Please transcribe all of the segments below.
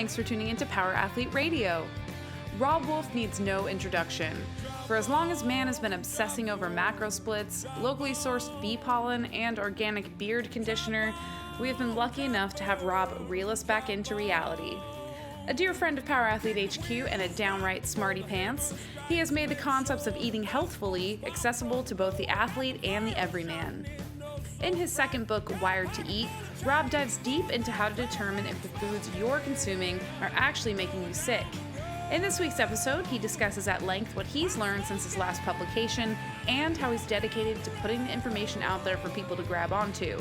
thanks for tuning into Power Athlete Radio. Robb Wolf needs no introduction. For as long as man has been obsessing over macro splits, locally sourced bee pollen, and organic beard conditioner, we have been lucky enough to have Robb reel us back into reality. A dear friend of Power Athlete HQ and a downright smarty pants, he has made the concepts of eating healthfully accessible to both the athlete and the everyman. In his second book, Wired to Eat, Robb dives deep into how to determine if the foods you're consuming are actually making you sick. In this week's episode, he discusses at length what he's learned since his last publication and how he's dedicated to putting the information out there for people to grab onto.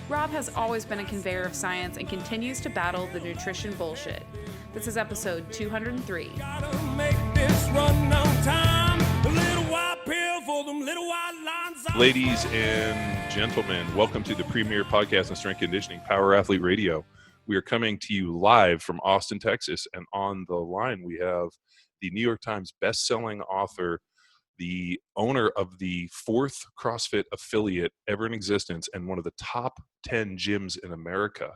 Robb has always been a conveyor of science and continues to battle the nutrition bullshit. This is episode 203. Ladies and gentlemen, welcome to the premier podcast on strength conditioning, Power Athlete Radio. We are coming to you live from Austin, Texas, and on the line we have the New York Times best-selling author, the owner of the fourth CrossFit affiliate ever in existence, and one of the top 10 gyms in America,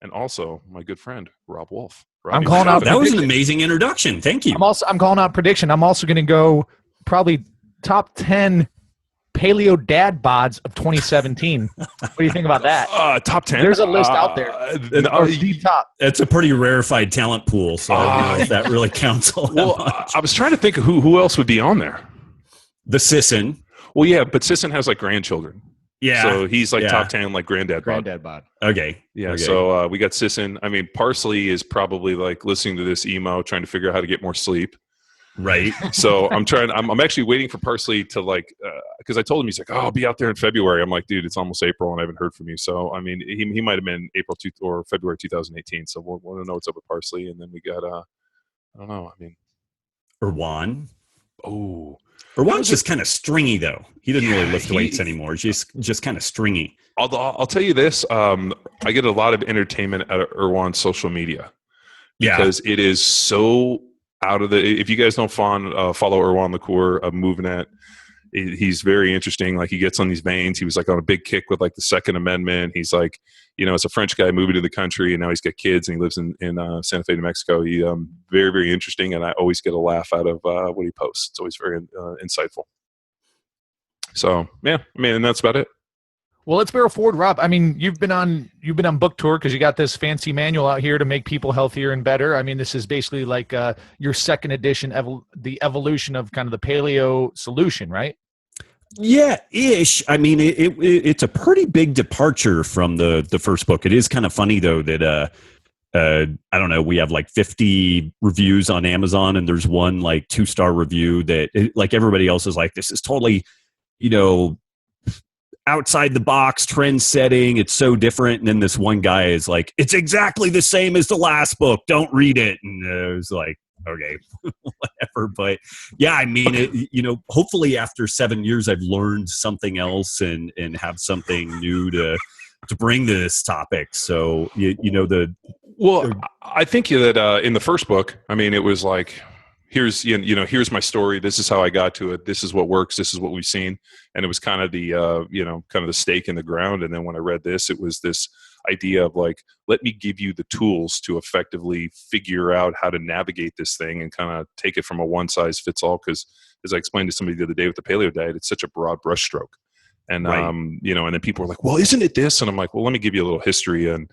and also my good friend, Robb Wolf. I'm calling out. That was an amazing introduction. Thank you. I'm calling out prediction. I'm also going to go probably top 10 paleo dad bods of 2017. What do you think about that? Top 10. There's a list out there. The top. It's a pretty rarefied talent pool, so I don't know if that really counts all that much. I was trying to think of who else would be on there. The Sisson. Well, yeah, but Sisson has like grandchildren. Yeah. So he's like top 10, like granddad bod. Okay. Yeah. Okay. So we got Sisson. I mean, Parsley is probably like listening to this emo, trying to figure out how to get more sleep. Right. So I'm actually waiting for Parsley to because I told him, he's like, oh, I'll be out there in February. I'm like, dude, it's almost April and I haven't heard from you. So, I mean, he might have been or February 2018. So we'll know what's up with Parsley. And then we got, I don't know. I mean, Erwan. Oh, Erwan's just kind of stringy though. He doesn't really lift weights anymore. It's just kind of stringy. I'll tell you this. I get a lot of entertainment out of Erwan's social media because it is so out of the, if you guys don't follow Erwan LaCour of MoveNet, he's very interesting. Like, he gets on these veins. He was like on a big kick with like the Second Amendment. He's like, it's a French guy moving to the country and now he's got kids and he lives in Santa Fe, New Mexico. He very, very interesting. And I always get a laugh out of what he posts. It's always very insightful. So yeah, I mean, and that's about it. Well, let's barrel forward, Robb. I mean, you've been on book tour because you got this fancy manual out here to make people healthier and better. I mean, this is basically like your second edition, the evolution of kind of the paleo solution, right? Yeah, ish. I mean, it's a pretty big departure from the first book. It is kind of funny though that I don't know, we have like 50 reviews on Amazon, and there's one like 2-star review that like everybody else is like, this is totally, outside the box, trend setting. It's so different. And then this one guy is like, it's exactly the same as the last book. Don't read it. And it was like, okay, whatever. But yeah, I mean, hopefully after 7 years, I've learned something else and have something new to bring to this topic. So, I think that in the first book, I mean, it was like, here's my story. This is how I got to it. This is what works. This is what we've seen. And it was kind of the, kind of the stake in the ground. And then when I read this, it was this idea of like, let me give you the tools to effectively figure out how to navigate this thing and kind of take it from a one size fits all. Because as I explained to somebody the other day with the paleo diet, it's such a broad brushstroke. And, right. and then people were like, well, isn't it this? And I'm like, well, let me give you a little history. And,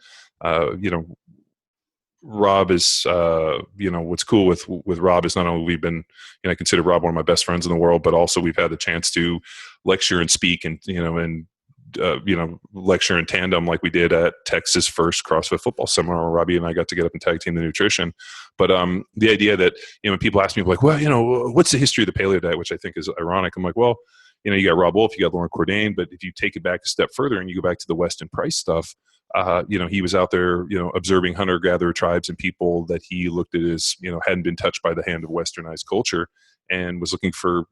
Robb is, what's cool with Robb is not only we've been, I consider Robb one of my best friends in the world, but also we've had the chance to lecture and speak and, lecture in tandem like we did at Texas first CrossFit football seminar where Robbie and I got to get up and tag team the nutrition. But the idea that, when people ask me like, well, what's the history of the paleo diet, which I think is ironic. I'm like, well, you got Robb Wolf, you got Lauren Cordain, but if you take it back a step further and you go back to the Weston Price stuff, he was out there, observing hunter-gatherer tribes and people that he looked at as, hadn't been touched by the hand of westernized culture and was looking for,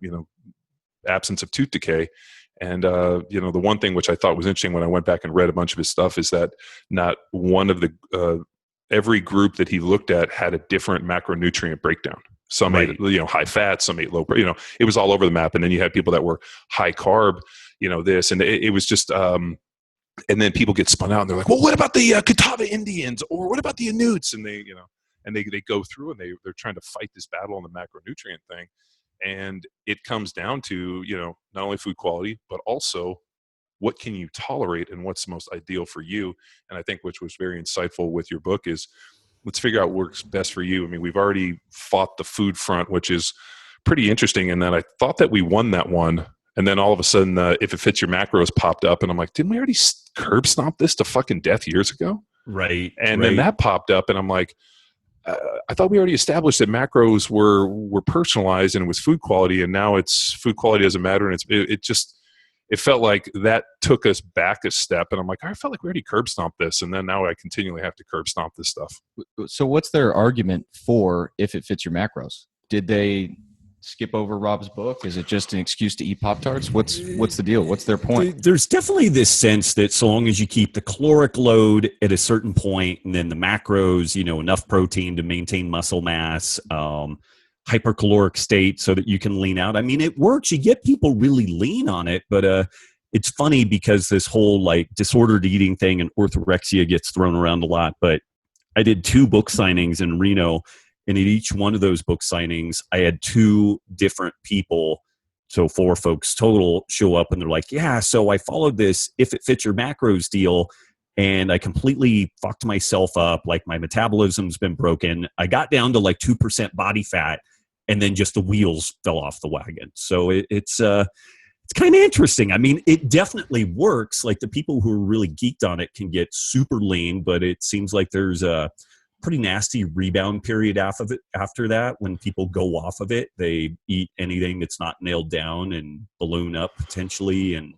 absence of tooth decay. And, the one thing which I thought was interesting when I went back and read a bunch of his stuff is that not one of the, every group that he looked at had a different macronutrient breakdown. Some ate, high fat, some ate low, it was all over the map. And then you had people that were high carb, this, and it was just, and then people get spun out and they're like, well, what about the Catawba Indians? Or what about the Inuits? And they, and they go through and they're trying to fight this battle on the macronutrient thing. And it comes down to, not only food quality, but also what can you tolerate and what's most ideal for you. And I think which was very insightful with your book is, let's figure out what works best for you. I mean, we've already fought the food front, which is pretty interesting. And then I thought that we won that one. And then all of a sudden, if it fits your macros popped up. And I'm like, didn't we already curb stomp this to fucking death years ago? Right. And then that popped up and I'm like, I thought we already established that macros were personalized and it was food quality. And now it's food quality doesn't matter. And it felt like that took us back a step. And I'm like, I felt like we already curb stomped this. And then now I continually have to curb stomp this stuff. So what's their argument for if it fits your macros? Did they skip over Robb's book? Is it just an excuse to eat Pop-Tarts? What's the deal? What's their point? There's definitely this sense that so long as you keep the caloric load at a certain point and then the macros, enough protein to maintain muscle mass, hypercaloric state so that you can lean out. I mean, it works. You get people really lean on it, but it's funny because this whole like disordered eating thing and orthorexia gets thrown around a lot. But I did 2 book signings in Reno, and at each one of those book signings, I had 2 different people, so 4 folks total, show up and they're like, yeah, so I followed this if it fits your macros deal, and I completely fucked myself up. Like my metabolism's been broken. I got down to like 2% body fat, and then just the wheels fell off the wagon. So it's kind of interesting. I mean, it definitely works. Like the people who are really geeked on it can get super lean, but it seems like there's a pretty nasty rebound period after that. When people go off of it, they eat anything that's not nailed down and balloon up potentially. And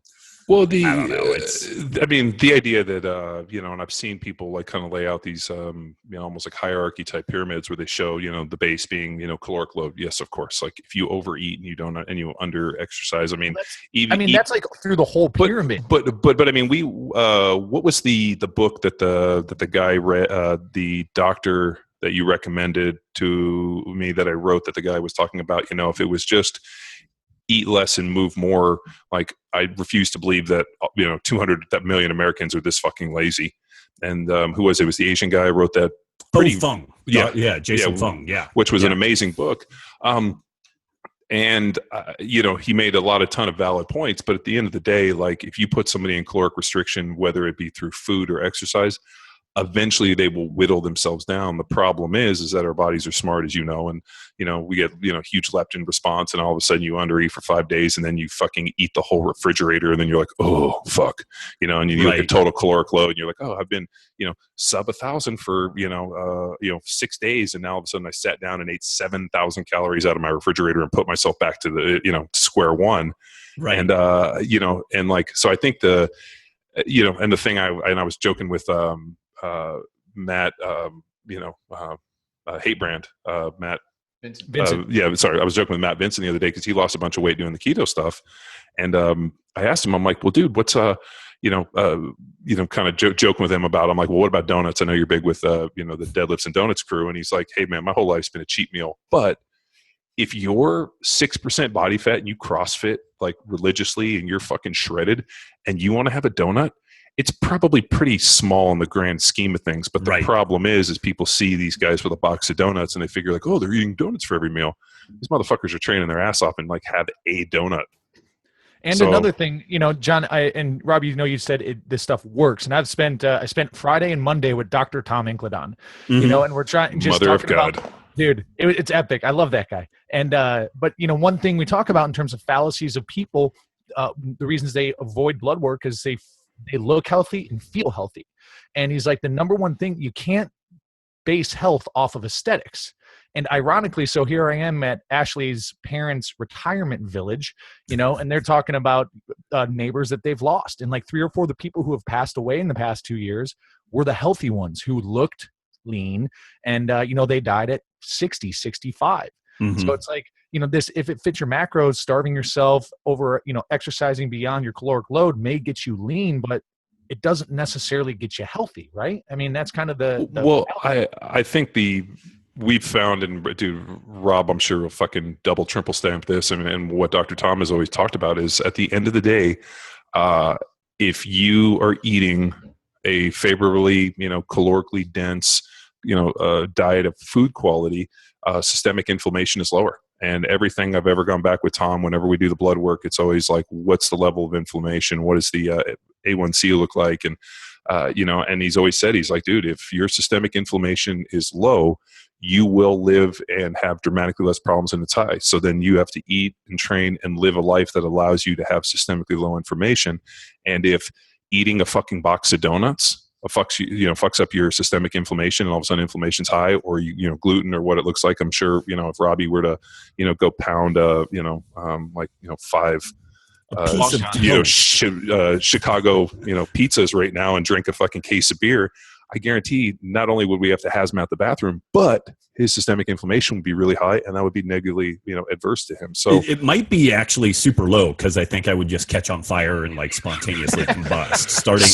well, I don't know. The idea that, and I've seen people like kind of lay out these, almost like hierarchy type pyramids where they show, the base being, caloric load. Yes, of course. Like if you overeat and you under exercise, that's like through the whole pyramid. But I mean, what was the book that the guy read, the doctor that you recommended to me that I wrote that the guy was talking about, if it was just eat less and move more. Like I refuse to believe that 200 million Americans are this fucking lazy. And who was it? It was the Asian guy who wrote that. Fung. Jason Fung. Yeah, which was an amazing book. And he made a ton of valid points. But at the end of the day, like if you put somebody in caloric restriction, whether it be through food or exercise, eventually they will whittle themselves down. The problem is that our bodies are smart, as you know, and we get huge leptin response, and all of a sudden you undereat for 5 days, and then you fucking eat the whole refrigerator, and then you're like, oh fuck, and you look at total caloric load, and you're like, oh, I've been sub 1,000 for 6 days, and now all of a sudden I sat down and ate 7,000 calories out of my refrigerator and put myself back to the square one, right? And and like so I think the and the thing I was joking with Matt, Hate Brand, Matt Vincent. Sorry, I was joking with Matt Vincent the other day because he lost a bunch of weight doing the keto stuff, and I asked him, I'm like, well, dude, what's kind of joking with him about. I'm like, well, what about donuts? I know you're big with the deadlifts and donuts crew, and he's like, hey man, my whole life's been a cheat meal, but if you're 6% body fat and you CrossFit like religiously and you're fucking shredded and you want to have a donut, it's probably pretty small in the grand scheme of things. But the problem is people see these guys with a box of donuts and they figure like, oh, they're eating donuts for every meal. These motherfuckers are training their ass off and like have a donut. And another thing, John, and Rob, you said this stuff works. And I've spent, I spent Friday and Monday with Dr. Tom Incledon, and we're trying just Mother of God. Dude, it's epic. I love that guy. And, but one thing we talk about in terms of fallacies of people, the reasons they avoid blood work is they look healthy and feel healthy. And he's like, the number one thing, you can't base health off of aesthetics. And ironically, so here I am at Ashley's parents' retirement village, and they're talking about neighbors that they've lost. And like 3 or 4 of the people who have passed away in the past 2 years were the healthy ones who looked lean. And, they died at 60, 65. Mm-hmm. So it's like, this, if it fits your macros, starving yourself over, exercising beyond your caloric load may get you lean, but it doesn't necessarily get you healthy, right? I mean, that's kind of the well, I think we've found, and dude, Rob, I'm sure will fucking double, triple stamp this. And what Dr. Tom has always talked about is at the end of the day, if you are eating a favorably, calorically dense, diet of food quality, systemic inflammation is lower. And everything I've ever gone back with Tom, whenever we do the blood work, it's always like, what's the level of inflammation? What does the A1C look like? And and he's always said, he's like, dude, if your systemic inflammation is low, you will live and have dramatically less problems than it's high. So then you have to eat and train and live a life that allows you to have systemically low inflammation. And if eating a fucking box of donuts fucks up your systemic inflammation, and all of a sudden inflammation's high, or gluten, or what it looks like, I'm sure if Robbie were to go pound 5 Chicago pizzas right now and drink a fucking case of beer, I guarantee not only would we have to hazmat the bathroom, but his systemic inflammation would be really high, and that would be negatively adverse to him. So it might be actually super low, because I think I would just catch on fire and like spontaneously combust,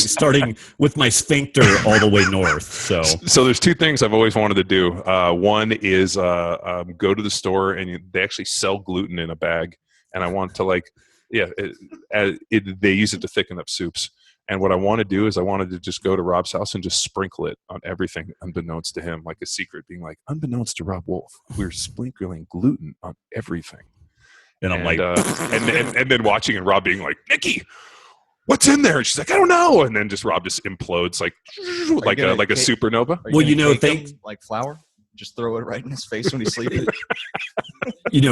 starting with my sphincter all the way north. So there's two things I've always wanted to do. One is go to the store, and they actually sell gluten in a bag, and I want to they use it to thicken up soups. And what I want to do is I wanted to just go to Rob's house and just sprinkle it on everything, unbeknownst to him, like a secret, being like, unbeknownst to Robb Wolf, we're sprinkling gluten on everything. And I'm like, and then watching and Rob being like, Nikki, what's in there? And she's like, I don't know. And then just Rob just implodes like a supernova. Like flour. Just throw it right in his face when he's sleeping.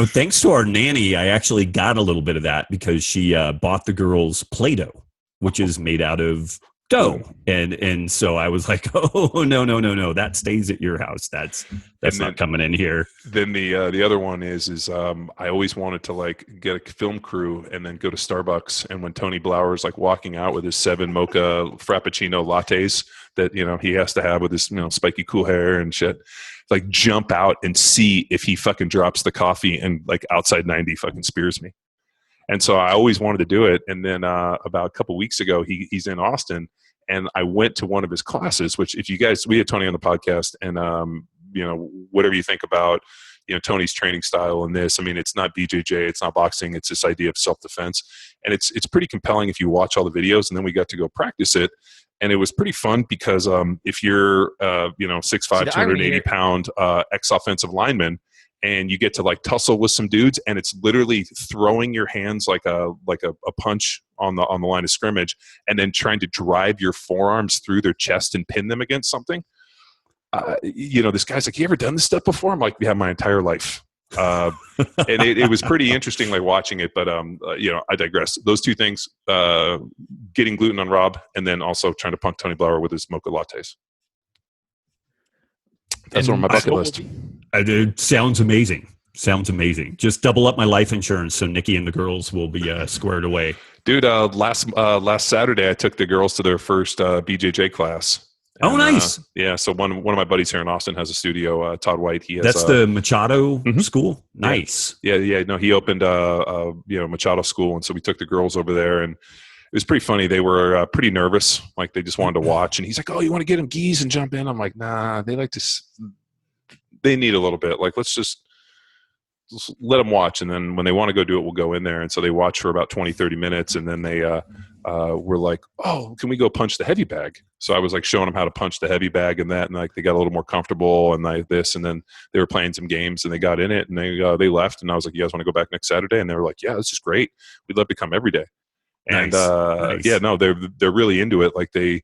Thanks to our nanny, I actually got a little bit of that, because she bought the girls Play-Doh, which is made out of dough. And so I was like, oh, no. That stays at your house. That's not coming in here. Then the other one is I always wanted to get a film crew and then go to Starbucks. And when Tony Blauer's walking out with his 7 mocha frappuccino lattes that, he has to have with his, spiky cool hair and shit, jump out and see if he fucking drops the coffee and outside 90 fucking spears me. And so I always wanted to do it. And then about a couple weeks ago, he's in Austin, and I went to one of his classes, which we had Tony on the podcast, and, whatever you think about, Tony's training style and this, I mean, it's not BJJ, it's not boxing, it's this idea of self-defense. And it's pretty compelling if you watch all the videos. And then we got to go practice it. And it was pretty fun because if you're, 6'5", 280-pound ex-offensive lineman, and you get to tussle with some dudes, and it's literally throwing your hands like a punch on the line of scrimmage, and then trying to drive your forearms through their chest and pin them against something. This guy's like, you ever done this stuff before? I'm like, yeah, my entire life. And it was pretty interesting watching it, but I digress. Those two things, getting gluten on Rob, and then also trying to punk Tony Blauer with his mocha lattes. That's on my bucket list. It sounds amazing. Just double up my life insurance so Nikki and the girls will be squared away. Dude, last Saturday I took the girls to their first BJJ class. And, nice. Yeah, so one of my buddies here in Austin has a studio. Todd White. He has. That's the Machado school. Nice. Yeah. No, he opened Machado school, and so we took the girls over there, and it was pretty funny. They were pretty nervous, they just wanted to watch. And he's like, "Oh, you want to get them geese and jump in?" I'm like, "Nah, they like to. They need a little bit. Let's just let them watch, and then when they want to go do it, we'll go in there." And so they watch for about 20, 30 minutes, and then they were like, "Oh, can we go punch the heavy bag?" So I was showing them how to punch the heavy bag and that, and they got a little more comfortable and this, and then they were playing some games and they got in it, and they left, and I was like, "You guys want to go back next Saturday?" And they were like, "Yeah, this is great. We'd love to come every day." And nice. Yeah, no, they're really into it. They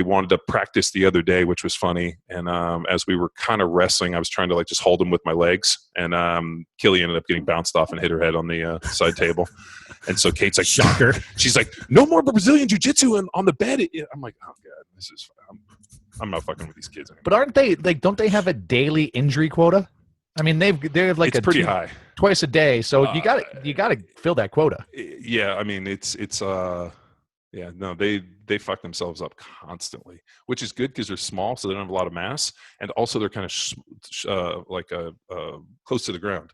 wanted to practice the other day, which was funny. And as we were kind of wrestling, I was trying to just hold them with my legs. And Killy ended up getting bounced off and hit her head on the side table. And so Kate's like, shocker. She's like, "No more Brazilian jiu-jitsu on the bed." I'm like, "Oh God, this is. I'm not fucking with these kids anymore." But aren't they don't they have a daily injury quota? I mean, they're it's pretty high, twice a day. So you got to fill that quota. Yeah, I mean, it's yeah, no, they fuck themselves up constantly, which is good because they're small, so they don't have a lot of mass, and also they're kind of close to the ground.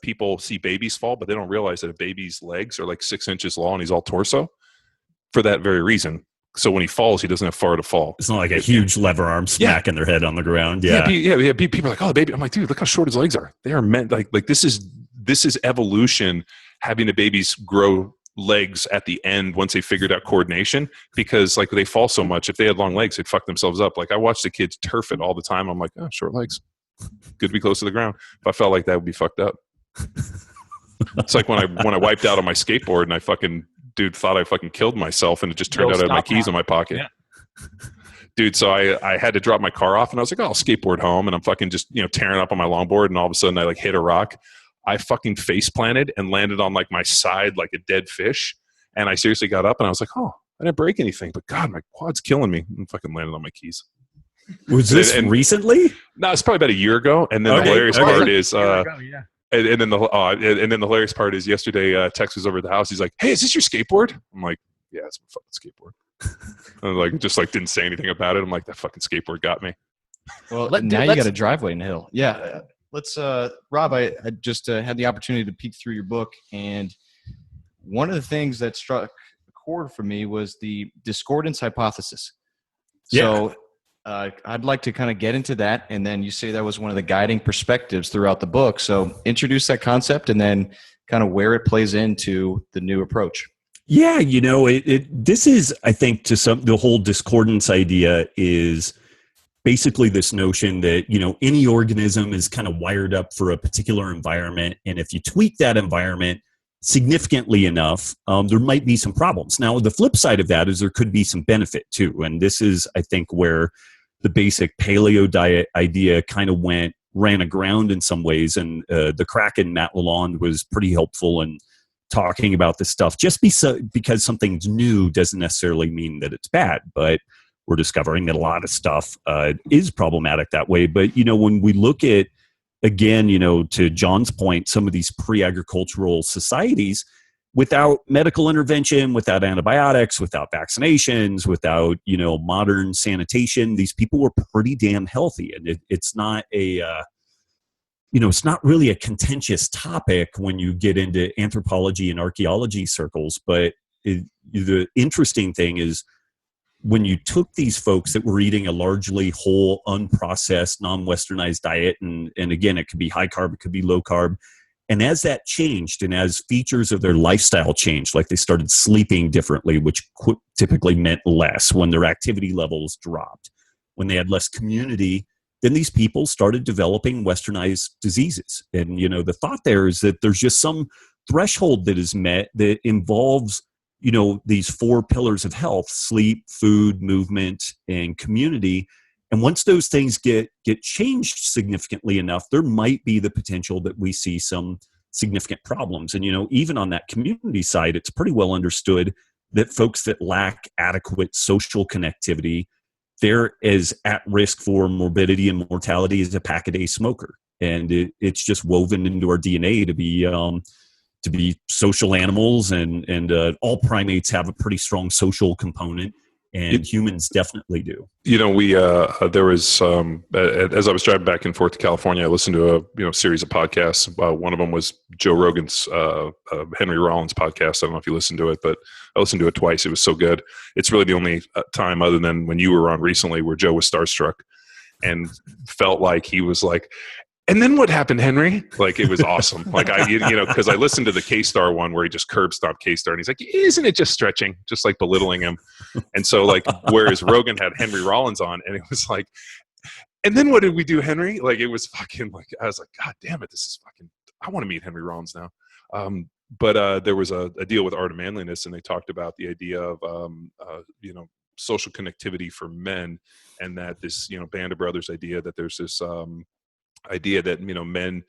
People see babies fall, but they don't realize that a baby's legs are 6 inches long, and he's all torso for that very reason. So when he falls, he doesn't have far to fall. It's not like a huge lever arm smacking their head on the ground. Yeah. People are like, "Oh, the baby." I'm like, "Dude, look how short his legs are. They are meant this is evolution, having the babies grow legs at the end once they figured out coordination, because like they fall so much. If they had long legs, they'd fuck themselves up. Like I watch the kids turf it all the time. I'm like, oh, short legs, good to be close to the ground. If I felt like that, would be fucked up. It's like when I wiped out on my skateboard and I fucking thought I fucking killed myself, and it just turned out I had my keys in my pocket. Yeah. Dude, so I had to drop my car off, and I was like, oh, I'll skateboard home, and I'm fucking just tearing up on my longboard, and all of a sudden I like hit a rock. I fucking face planted and landed on like my side like a dead fish, and I seriously got up and I was like, oh, I didn't break anything, but God, my quad's killing me. And fucking landed on my keys. Was this recently? No, it's probably about a year ago. And then the hilarious part is, and then the hilarious part is yesterday, Tex was over at the house. He's like, hey, is this your skateboard? I'm like, yeah, it's my fucking skateboard. And like, just like didn't say anything about it. I'm like, that fucking skateboard got me. Well, now you got a driveway in the hill. Yeah. Let's, Rob, I just had the opportunity to peek through your book. And one of the things that struck a chord for me was the discordance hypothesis. So I'd like to kind of get into that. And then you say that was one of the guiding perspectives throughout the book. So introduce that concept and then kind of where it plays into the new approach. Yeah, this is, I think, the whole discordance idea is basically this notion that, any organism is kind of wired up for a particular environment. And if you tweak that environment significantly enough, there might be some problems. Now, the flip side of that is there could be some benefit too. And this is, I think, where the basic paleo diet idea kind of ran aground in some ways. And the Kraken, Matt Lalonde, was pretty helpful in talking about this stuff. Just because something's new doesn't necessarily mean that it's bad, but we're discovering that a lot of stuff is problematic that way. But, when we look at, again, to John's point, some of these pre-agricultural societies, without medical intervention, without antibiotics, without vaccinations, without, modern sanitation, these people were pretty damn healthy. And it's not it's not really a contentious topic when you get into anthropology and archaeology circles. But the interesting thing is, when you took these folks that were eating a largely whole, unprocessed, non-Westernized diet, and again, it could be high carb, it could be low carb, and as that changed and as features of their lifestyle changed, like they started sleeping differently, which typically meant less, when their activity levels dropped, when they had less community, then these people started developing Westernized diseases. And, the thought there is that there's just some threshold that is met that involves these four pillars of health: sleep, food, movement, and community. And once those things get changed significantly enough, there might be the potential that we see some significant problems. And, even on that community side, it's pretty well understood that folks that lack adequate social connectivity, they're as at risk for morbidity and mortality as a pack-a-day smoker. And it's just woven into our DNA to be social animals, and all primates have a pretty strong social component, and humans definitely do. We there was as I was driving back and forth to California, I listened to a series of podcasts. One of them was Joe Rogan's Henry Rollins podcast. I don't know if you listened to it, but I listened to it twice. It was so good. It's really the only time, other than when you were on recently, where Joe was starstruck and felt like he was like, and then what happened, Henry? Like, it was awesome. Like, because I listened to the K-Star one where he just curb stomped K-Star, and he's like, isn't it just stretching? Just like belittling him. And so, like, whereas Rogan had Henry Rollins on, and it was like, and then what did we do, Henry? Like, it was fucking like, I was like, God damn it, this is fucking, I want to meet Henry Rollins now. But there was a deal with Art of Manliness, and they talked about the idea of, social connectivity for men, and that this, Band of Brothers idea that there's this, idea that men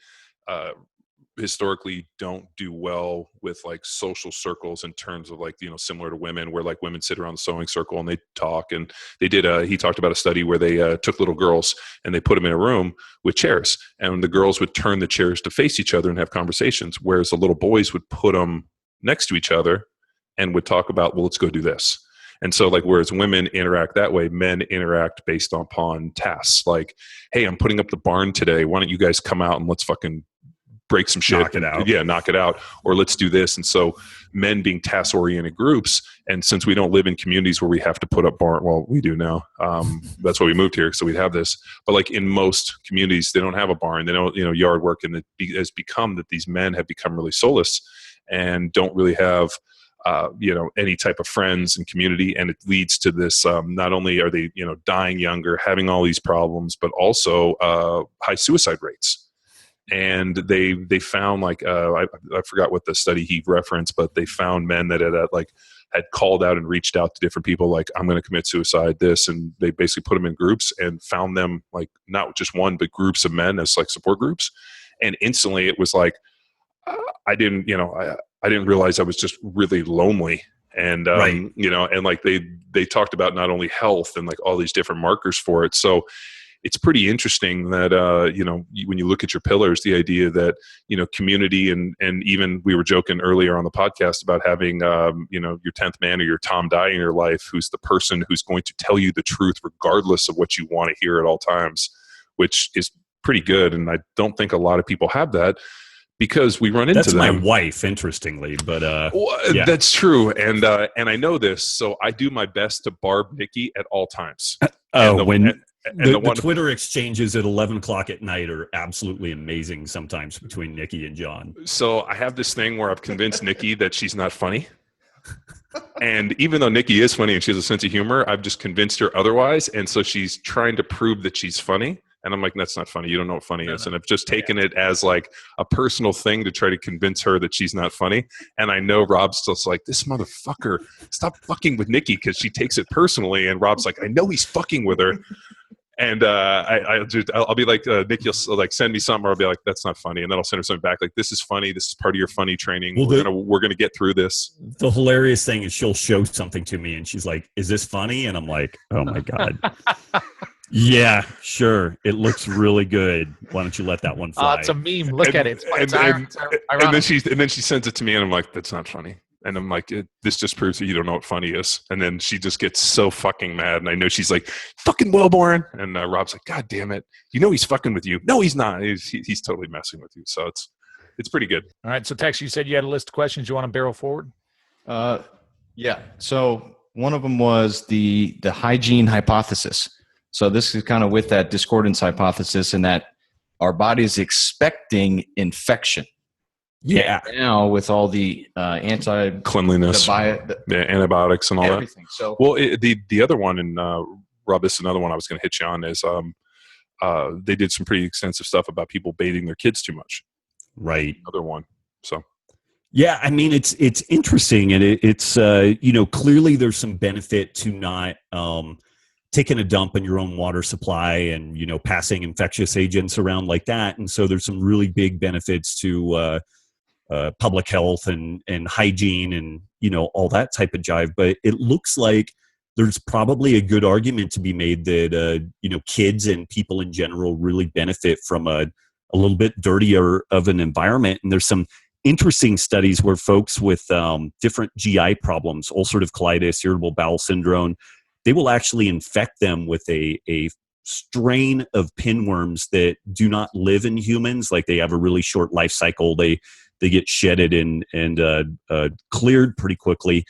historically don't do well with like social circles in terms of like similar to women, where like women sit around the sewing circle and they talk. And they did he talked about a study where they took little girls and they put them in a room with chairs, and the girls would turn the chairs to face each other and have conversations, whereas the little boys would put them next to each other and would talk about, well, let's go do this. And so, like, whereas women interact that way, men interact based upon tasks. Like, hey, I'm putting up the barn today. Why don't you guys come out and let's fucking break some shit? Knock it out. Yeah, knock it out. Or let's do this. And so men being task-oriented groups, and since we don't live in communities where we have to put up barn, well, we do now. That's why we moved here, so we'd have this. But like in most communities, they don't have a barn. They don't, yard work. And it has become that these men have become really soulless and don't really have any type of friends and community. And it leads to this, not only are they, dying younger, having all these problems, but also high suicide rates. And they found like, I forgot what the study he referenced, but they found men that had called out and reached out to different people, like, I'm going to commit suicide, this, and they basically put them in groups and found them, like, not just one, but groups of men as like support groups. And instantly it was like, I didn't realize I was just really lonely. And, Right. And like they talked about not only health and like all these different markers for it. So it's pretty interesting that, when you look at your pillars, the idea that, community and even we were joking earlier on the podcast about having, your 10th man or your Tom Dye in your life, who's the person who's going to tell you the truth regardless of what you want to hear at all times, which is pretty good. And I don't think a lot of people have that, because we run into That's them. my wife, interestingly, but yeah. That's true. And I know this, so I do my best to barb Nikki at all times. The Twitter exchanges at 11 o'clock at night are absolutely amazing sometimes between Nikki and John. So I have this thing where I've convinced Nikki that she's not funny. And even though Nikki is funny and she has a sense of humor, I've just convinced her otherwise. And so she's trying to prove that she's funny. And I'm like, that's not funny. You don't know what funny is. And I've just taken it as like a personal thing to try to convince her that she's not funny. And I know Rob's still like, this motherfucker, stop fucking with Nikki, because she takes it personally. And Rob's like, I know he's fucking with her. And I'll be like, Nikki will like send me something, or I'll be like, that's not funny. And then I'll send her something back like, this is funny. This is part of your funny training. Well, we're gonna get through this. The hilarious thing is she'll show something to me and she's like, is this funny? And I'm like, oh my God. Yeah, sure. It looks really good. Why don't you let that one fly? It's a meme. Look at it. It's and then she sends it to me, and I'm like, that's not funny. And I'm like, this just proves that you don't know what funny is. And then she just gets so fucking mad. And I know she's like, fucking Wilborn. And Rob's like, God damn it. You know he's fucking with you. No, he's not. He's totally messing with you. So it's pretty good. All right. So Tex, you said you had a list of questions you want to barrel forward? Yeah. So one of them was the hygiene hypothesis. So this is kind of with that discordance hypothesis, and that our body is expecting infection. Yeah. And now with all the cleanliness, antibiotics, and all everything. that. So, well, the other one, and Rob, this is another one I was going to hit you on, is they did some pretty extensive stuff about people bathing their kids too much. Right. Another one. So. Yeah, I mean, it's interesting, and it's clearly there's some benefit to not taking a dump in your own water supply and, passing infectious agents around like that. And so there's some really big benefits to public health and hygiene and, all that type of jive. But it looks like there's probably a good argument to be made that, kids and people in general really benefit from a little bit dirtier of an environment. And there's some interesting studies where folks with different GI problems, ulcerative colitis, irritable bowel syndrome, they will actually infect them with a strain of pinworms that do not live in humans. Like, they have a really short life cycle. They get shedded and cleared pretty quickly.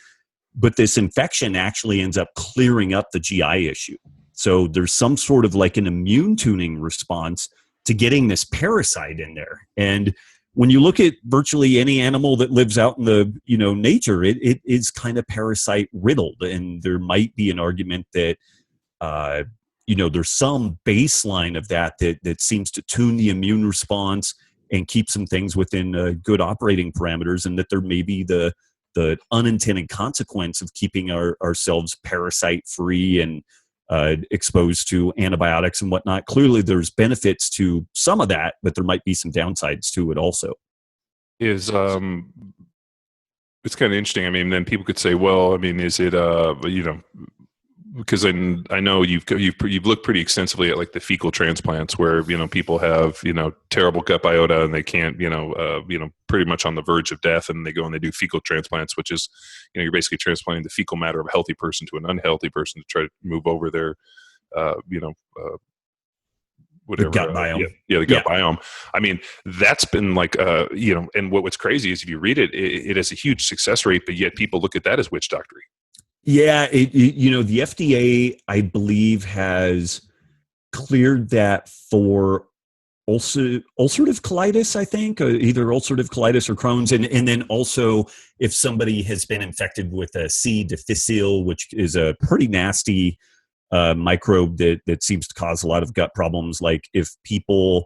But this infection actually ends up clearing up the GI issue. So there's some sort of like an immune tuning response to getting this parasite in there. And when you look at virtually any animal that lives out in the nature, it is kind of parasite riddled, and there might be an argument that there's some baseline of that seems to tune the immune response and keep some things within good operating parameters, and that there may be the unintended consequence of keeping ourselves parasite free and exposed to antibiotics and whatnot. Clearly there's benefits to some of that, but there might be some downsides to it also. It's kind of interesting. I mean, then people could say, well, I mean, is it, because I know you've looked pretty extensively at like the fecal transplants where, people have, terrible gut biota and they can't, pretty much on the verge of death, and they go and they do fecal transplants, which is, you're basically transplanting the fecal matter of a healthy person to an unhealthy person to try to move over their, whatever. The gut biome. The gut biome. I mean, that's been like, and what's crazy is if you read it, it has a huge success rate, but yet people look at that as witch doctory. Yeah, the FDA, I believe, has cleared that for ulcerative colitis, I think, either ulcerative colitis or Crohn's. And then also if somebody has been infected with a C. difficile, which is a pretty nasty microbe that seems to cause a lot of gut problems. Like if people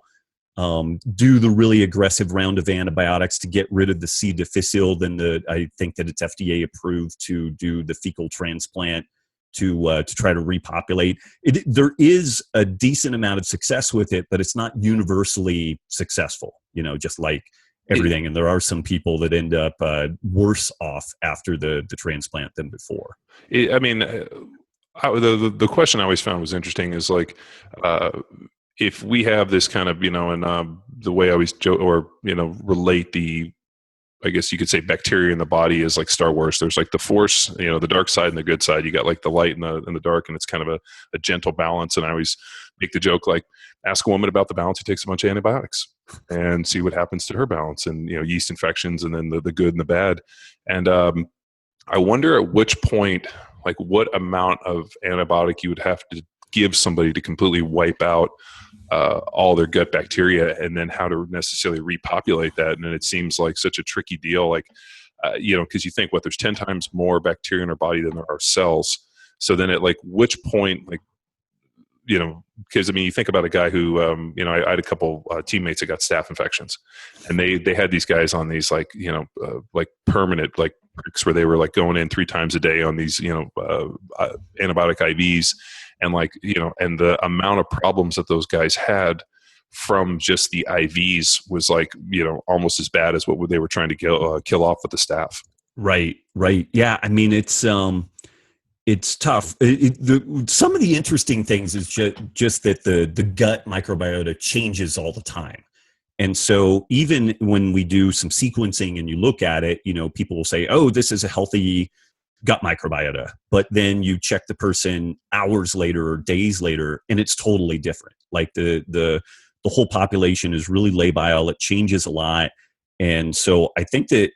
do the really aggressive round of antibiotics to get rid of the C. difficile, then I think that it's FDA approved to do the fecal transplant to try to repopulate. There is a decent amount of success with it, but it's not universally successful, just like everything. And there are some people that end up worse off after the transplant than before. The question I always found was interesting is like, if we have this kind of, and the way I always joke or, relate I guess you could say bacteria in the body is like Star Wars. There's like the Force, the dark side and the good side. You got like the light and the dark, and it's kind of a gentle balance. And I always make the joke, like, ask a woman about the balance who takes a bunch of antibiotics and see what happens to her balance, and, yeast infections, and then the good and the bad. And I wonder at which point, like what amount of antibiotic you would have to give somebody to completely wipe out all their gut bacteria, and then how to necessarily repopulate that. And it seems like such a tricky deal, like, because you think, there's 10 times more bacteria in our body than there are cells. So then at like which point, like, because you think about a guy who, I had a couple teammates that got staph infections, and they had these guys on these like, like permanent like pricks where they were like going in 3 times a day on these, antibiotic IVs. And like, and the amount of problems that those guys had from just the IVs was like, almost as bad as what they were trying to kill off with the staph. Right. Yeah. I mean, it's tough. Some of the interesting things is just that the gut microbiota changes all the time. And so even when we do some sequencing and you look at it, people will say, oh, this is a healthy gut microbiota, but then you check the person hours later or days later, and it's totally different. Like the whole population is really labile. It changes a lot. And so I think that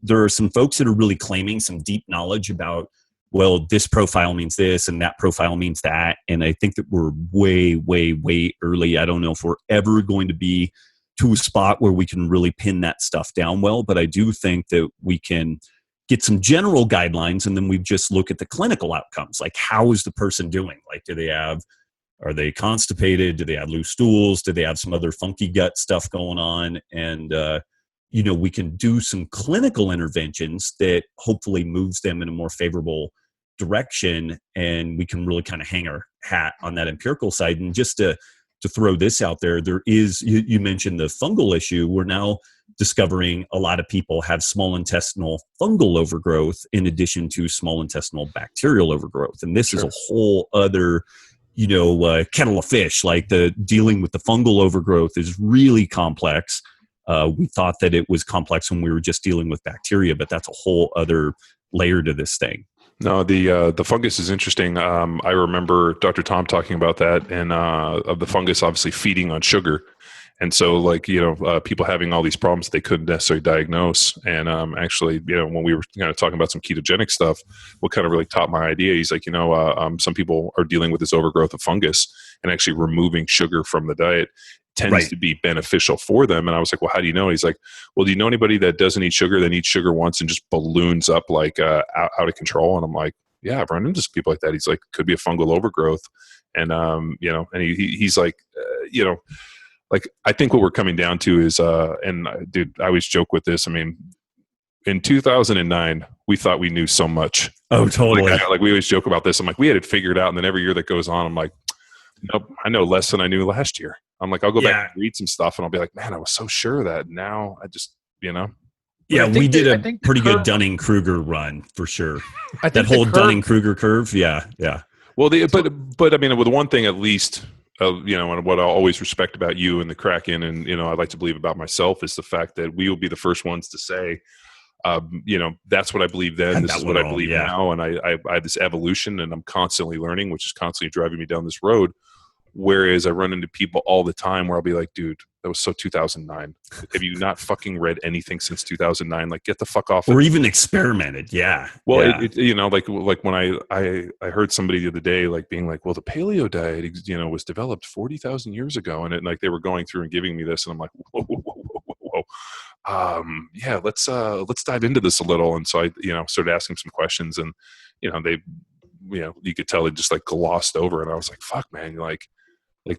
there are some folks that are really claiming some deep knowledge about, well, this profile means this and that profile means that. And I think that we're way, way, way early. I don't know if we're ever going to be to a spot where we can really pin that stuff down well, but I do think that we can get some general guidelines, and then we just look at the clinical outcomes. Like, how is the person doing? Like, are they constipated? Do they have loose stools? Do they have some other funky gut stuff going on? And, we can do some clinical interventions that hopefully moves them in a more favorable direction. And we can really kind of hang our hat on that empirical side. And just to throw this out there, there is, you mentioned the fungal issue. We're now discovering a lot of people have small intestinal fungal overgrowth in addition to small intestinal bacterial overgrowth. And this is a whole other, kettle of fish. Like, the dealing with the fungal overgrowth is really complex. We thought that it was complex when we were just dealing with bacteria, but that's a whole other layer to this thing. No, the fungus is interesting. I remember Dr. Tom talking about that, and of the fungus obviously feeding on sugar. And so, like, people having all these problems they couldn't necessarily diagnose. And actually, when we were kind of talking about some ketogenic stuff, what kind of really taught my idea, he's like, some people are dealing with this overgrowth of fungus, and actually removing sugar from the diet tends to be beneficial for them. And I was like, well, how do you know? He's like, well, do you know anybody that doesn't eat sugar, that eats sugar once and just balloons up like out of control? And I'm like, yeah, I've run into some people like that. He's like, could be a fungal overgrowth. And, and he's like, like, I think what we're coming down to is, and dude, I always joke with this. I mean, in 2009, we thought we knew so much. Oh, totally. Like we always joke about this. I'm like, we had it figured out. And then every year that goes on, I'm like, nope, I know less than I knew last year. I'm like, I'll go back and read some stuff, and I'll be like, man, I was so sure of that. Now I just, Yeah, we did a pretty good Dunning-Kruger run for sure. That whole Dunning-Kruger curve. Yeah. Well, but I mean, with one thing at least, and what I always respect about you and the Kraken, and I'd like to believe about myself, is the fact that we will be the first ones to say, that's what I believe then. This is what I believe now, and I have this evolution, and I'm constantly learning, which is constantly driving me down this road. Whereas I run into people all the time where I'll be like, dude, That was so 2009. Have you not fucking read anything since 2009? Like, get the fuck off. Or even experimented. Yeah. Well, yeah. you know, like when I heard somebody the other day, like being like, well, the paleo diet, you know, was developed 40,000 years ago. And like they were going through and giving me this. And I'm like, whoa, whoa, whoa, whoa, whoa. Yeah, let's dive into this a little. And so I, you know, started asking some questions, and, you know, they, you know, you could tell they just like glossed over it. I was like, fuck, man, like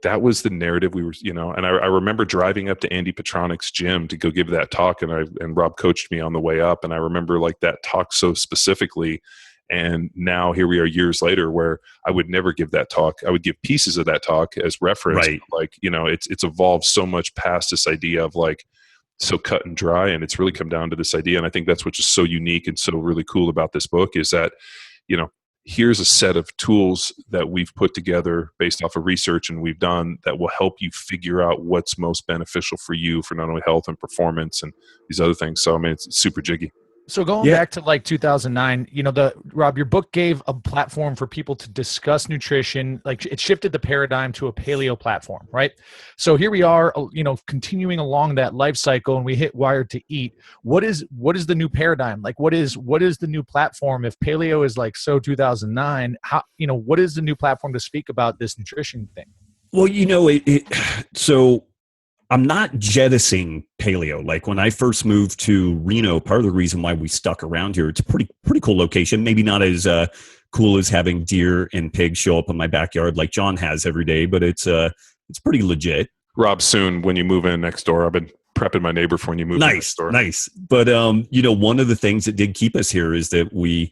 that was the narrative we were, you know. And I remember driving up to Andy Petronic's gym to go give that talk, and Rob coached me on the way up. And I remember like that talk so specifically. And now here we are years later, where I would never give that talk. I would give pieces of that talk as reference. Right. Like, you know, it's evolved so much past this idea of like, so cut and dry, and it's really come down to this idea. And I think that's what's just so unique and so really cool about this book is that, you know, here's a set of tools that we've put together based off of research and we've done that will help you figure out what's most beneficial for you for not only health and performance and these other things. So I mean, it's super jiggy. So going back to like 2009, you know, Rob, your book gave a platform for people to discuss nutrition. Like it shifted the paradigm to a paleo platform, right? So here we are, you know, continuing along that life cycle, and we hit Wired to Eat. What is the new paradigm? Like what is the new platform? If paleo is like so 2009, how, you know, what is the new platform to speak about this nutrition thing? Well, you know, so I'm not jettisoning paleo. Like when I first moved to Reno, part of the reason why we stuck around here, it's a pretty cool location. Maybe not as cool as having deer and pigs show up in my backyard like John has every day, but it's pretty legit. Rob, soon when you move in next door, I've been prepping my neighbor for when you move in next door. Nice. But you know, one of the things that did keep us here is that we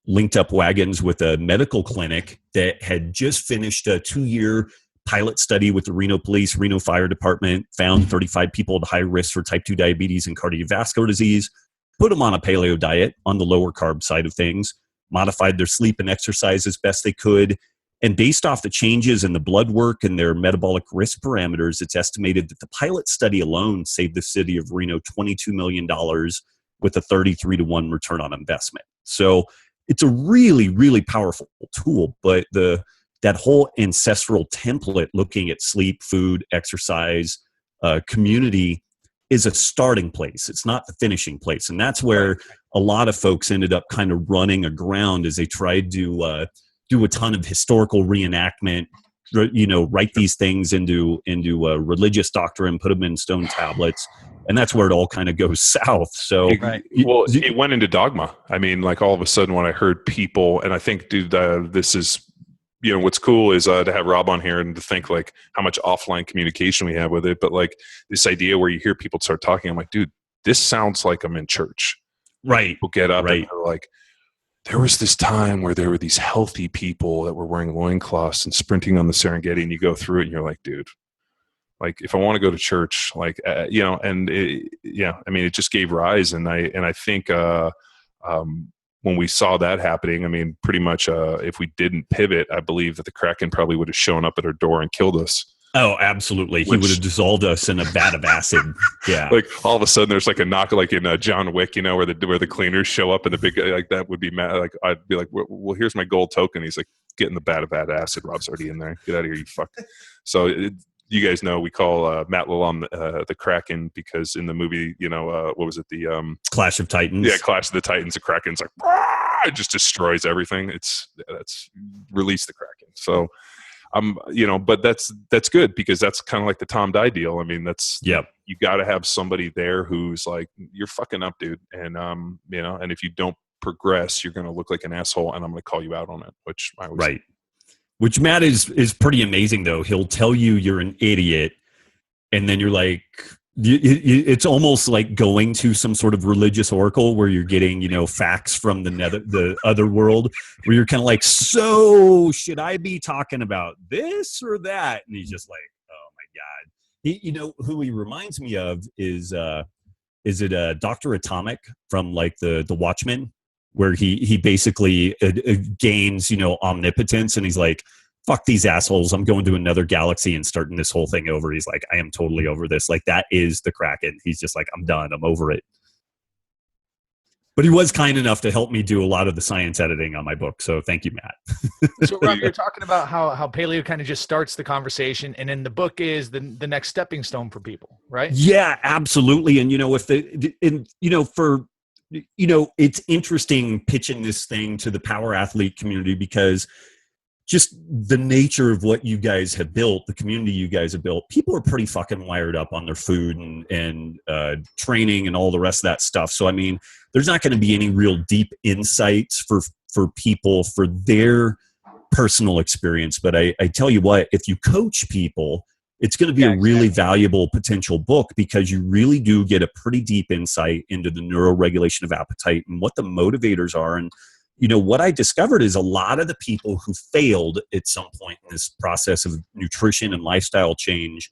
linked up wagons with a medical clinic that had just finished a 2-year pilot study with the Reno Police, Reno Fire Department, found 35 people at high risk for type 2 diabetes and cardiovascular disease, put them on a paleo diet on the lower carb side of things, modified their sleep and exercise as best they could. And based off the changes in the blood work and their metabolic risk parameters, it's estimated that the pilot study alone saved the city of Reno $22 million with a 33-to-1 return on investment. So it's a really, really powerful tool, but that whole ancestral template looking at sleep, food, exercise, community is a starting place. It's not the finishing place. And that's where a lot of folks ended up kind of running aground as they tried to do a ton of historical reenactment, you know, write these things into religious doctrine, put them in stone tablets. And that's where it all kind of goes south. So, it went into dogma. I mean, like all of a sudden when I heard people, and I think, dude, this is, you know, what's cool is to have Rob on here and to think like how much offline communication we have with it. But like this idea where you hear people start talking, I'm like, dude, this sounds like I'm in church. Right. People get up and they're like, there was this time where there were these healthy people that were wearing loincloths and sprinting on the Serengeti, and you go through it and you're like, dude, like if I want to go to church, like, you know, and I mean, it just gave rise. And I think, when we saw that happening, I mean, pretty much if we didn't pivot, I believe that the Kraken probably would have shown up at our door and killed us. Oh, absolutely. He would have dissolved us in a vat of acid. Yeah. Like all of a sudden there's like a knock, like in John Wick, you know, where the cleaners show up and the big, like that would be mad. Like I'd be like, well, here's my gold token. He's like, get in the vat of acid. Rob's already in there. Get out of here, you fuck. So you guys know we call Matt Lalonde the Kraken because in the movie, you know, what was it? The Clash of Titans. Yeah, Clash of the Titans. The Kraken's like, it just destroys everything. That's release the Kraken. So, you know, but that's good because that's kind of like the Tom Dye deal. I mean, you got to have somebody there who's like, you're fucking up, dude. And, you know, and if you don't progress, you're going to look like an asshole and I'm going to call you out on it, which I always right. Which Matt is pretty amazing though. He'll tell you you're an idiot. And then you're like, it's almost like going to some sort of religious oracle where you're getting, you know, facts from the other world where you're kind of like, so should I be talking about this or that? And he's just like, oh my God. You know, who he reminds me of is it Dr. Atomic from like the Watchmen, where he basically gains, you know, omnipotence and he's like, fuck these assholes. I'm going to another galaxy and starting this whole thing over. He's like, I am totally over this. Like that is the Kraken. He's just like, I'm done. I'm over it. But he was kind enough to help me do a lot of the science editing on my book. So thank you, Matt. So Rob, you're talking about how paleo kind of just starts the conversation, and then the book is the next stepping stone for people, right? Yeah, absolutely. And it's interesting pitching this thing to the power athlete community, because just the nature of what you guys have built, the community you guys have built, people are pretty fucking wired up on their food and training and all the rest of that stuff. So, I mean, there's not going to be any real deep insights for people for their personal experience. But I tell you what, if you coach people, it's going to be a really valuable potential book, because you really do get a pretty deep insight into the neuroregulation of appetite and what the motivators are. And what I discovered is a lot of the people who failed at some point in this process of nutrition and lifestyle change,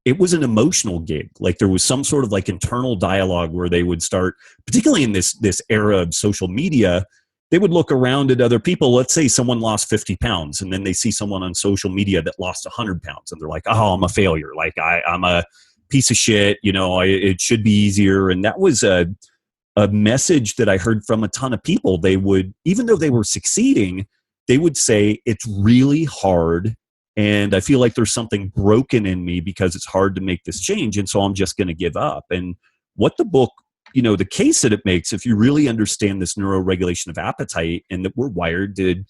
it was an emotional gig. Like there was some sort of like internal dialogue where they would start, particularly in this era of social media, they would look around at other people. Let's say someone lost 50 pounds and then they see someone on social media that lost 100 pounds and they're like, oh, I'm a failure. Like I'm a piece of shit. It should be easier. And that was a message that I heard from a ton of people. They would, even though they were succeeding, they would say, it's really hard. And I feel like there's something broken in me because it's hard to make this change. And so I'm just going to give up. And what the book, the case that it makes, if you really understand this neuroregulation of appetite and that we're wired to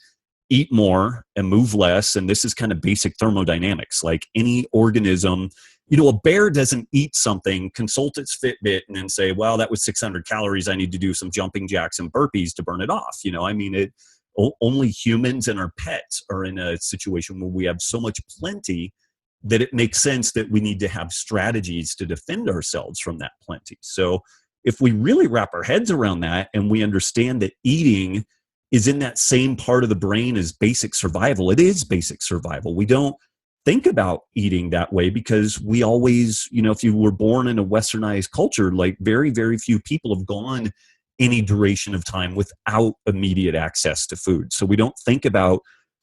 eat more and move less, and this is kind of basic thermodynamics, like any organism, a bear doesn't eat something, consult its Fitbit, and then say, well, that was 600 calories. I need to do some jumping jacks and burpees to burn it off. Only humans and our pets are in a situation where we have so much plenty that it makes sense that we need to have strategies to defend ourselves from that plenty. So if we really wrap our heads around that and we understand that eating is in that same part of the brain as basic survival, it is basic survival. We don't think about eating that way because we always, if you were born in a westernized culture, like very, very few people have gone any duration of time without immediate access to food. So we don't think about